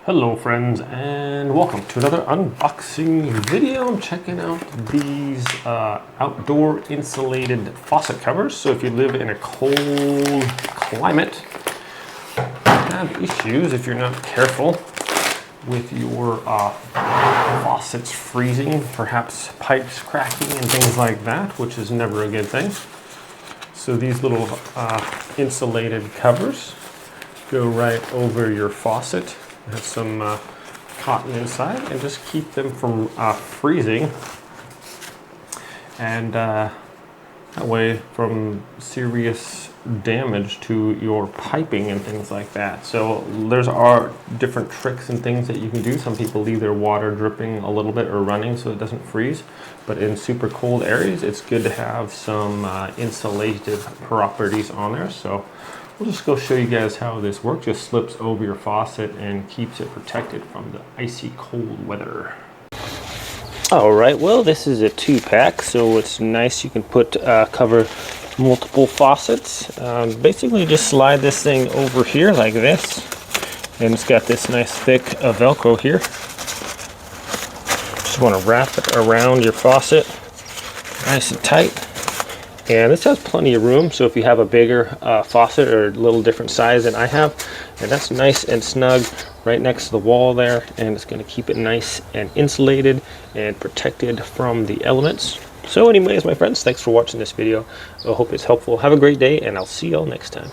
Hello friends, and welcome to another unboxing video. I'm checking out these outdoor insulated faucet covers. So if you live in a cold climate, have issues if you're not careful with your faucets freezing, perhaps pipes cracking and things like that, which is never a good thing. So these little insulated covers go right over your faucet. Have some cotton inside and just keep them from freezing, and that way from serious damage to your piping and things like that. So there's different tricks and things that you can do. Some people leave their water dripping a little bit or running so it doesn't freeze, but in super cold areas it's good to have some insulated properties on there. So we'll just go show you guys how this works. Just slips over your faucet and keeps it protected from the icy cold weather. Alright, well this is a 2-pack, so it's nice. You can cover multiple faucets. Basically just slide this thing over here like this, and it's got this nice thick Velcro here. Just want to wrap it around your faucet nice and tight. And this has plenty of room, so if you have a bigger faucet or a little different size than I have, and that's nice and snug right next to the wall there, and it's going to keep it nice and insulated and protected from the elements. So anyways, my friends, thanks for watching this video. I hope it's helpful. Have a great day, and I'll see y'all next time.